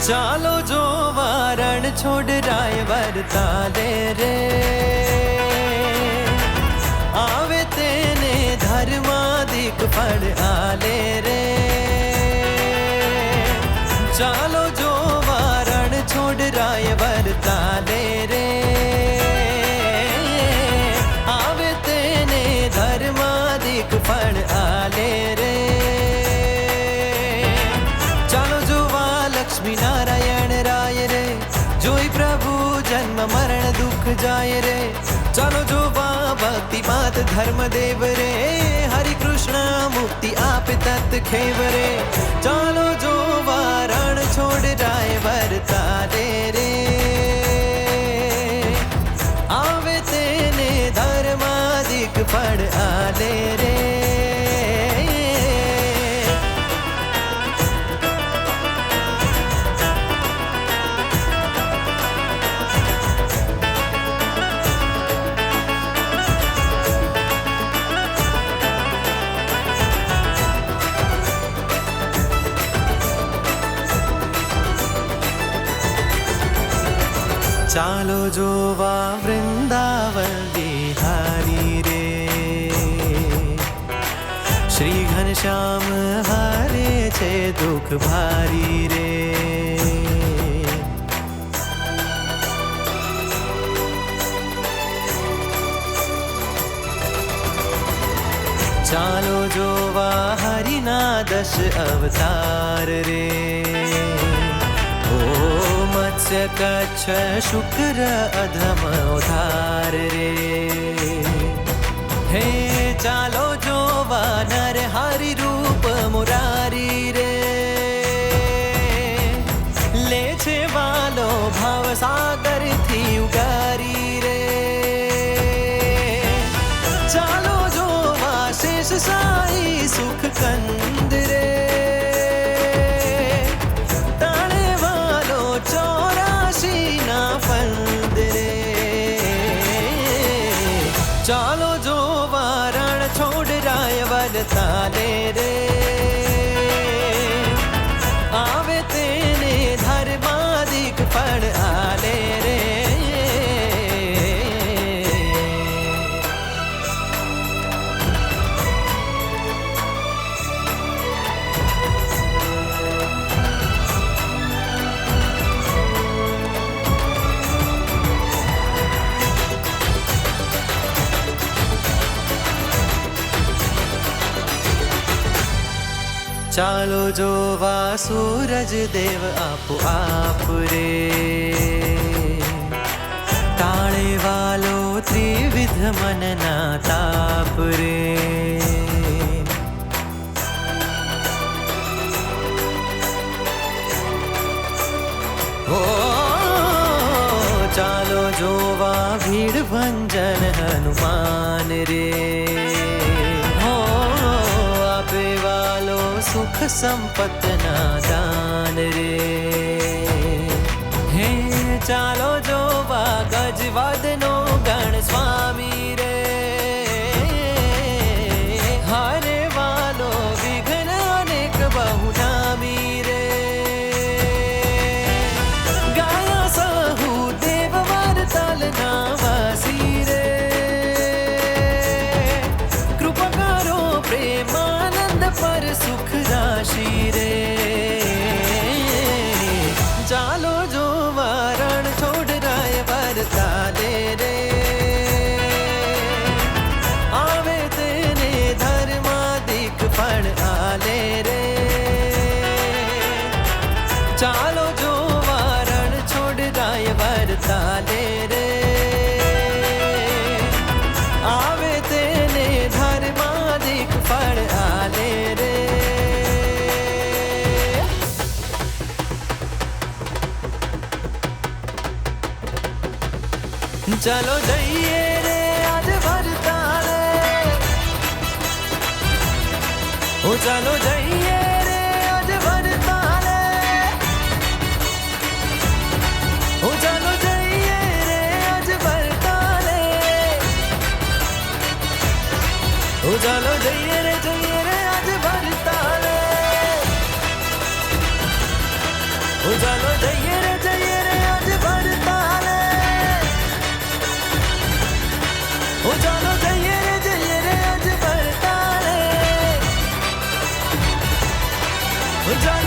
ચાલો જો વારણ છોડરાય વરતાલે રે, આવે તેને ધર્માદિક ફળ આલે રે. ચાલો જો વારણ છોડરાય વરતાલે રે, આવે તેને ધર્માદિક ફળ આલે રે. લક્ષ્મી નારાયણ રાય રે, જોઈ પ્રભુ જન્મ મરણ દુઃખ જાય રે. ચાલો જોવા ભક્તિ માત ધર્મદેવ રે, હરિ કૃષ્ણ મુક્તિ આપે તત ખેવ રે. ચાલો જોવા રણ છોડ રાય વરતાલે રે, આવે તેને ધર્માદિક ફળ આલે રે. ચાલો જોવા વૃંદાવન બિહારી રે, શ્રી ઘનશ્યામ હારે છે દુઃખ ભારી રે. ચાલો જોવા હરિના 10 અવતાર રે, મત્સ્ય કચ્છ શુક્ર અધમ ઉધાર રે. હે ચાલો જોવા નર હરિ રૂપ મુરારી રે, લે છે વાલો ભાવ સાગર થી ઉગારી રે. ચાલો જોવા શેષ સાઈ સુખ કંદ રે, ચાલો જો વારણ છોડ રાય વરતાલે રે, આવે તેને ધર્માદિક ફળ આલે રે. ચાલો જોવા સૂરજ દેવ આપો આપ રે, ટાળે વાલો ત્રિવિધ મનના તાપ રે. ઓ ચાલો જોવા ભીડ ભંજન હનુમાન રે, સુખ સંપત ના દાન રે. હે ચાલો જોવા ગજવાદનો ગણ સ્વામી રે, હારે વાલો વિઘ્ન અનેક બહુ નામી રે. ગાયા સહુ દેવ વરતાલ ના વાસી રે, કૃપા કરો પ્રેમાનંદ પર સુખ રાશિ રે. ચાલો જો વારણ છોડ રાય વરતાલે રે, આવે તેને ધર્માદિક ફળ આલે રે. ચાલો જો વારણ છોડ રાય વરતાલે રે, આવે તેને ધર્માદિક ફળ આલે રે. ચાલો જઈએ રે આજ વરતાલે, ઓ ચાલો જઈએ રે આજ વરતાલે, ઓ ચાલો જઈએ રે આજ વરતાલે, ઓ ચાલો જઈએ રે આજ વરતાલે, ઓ ચાલો જય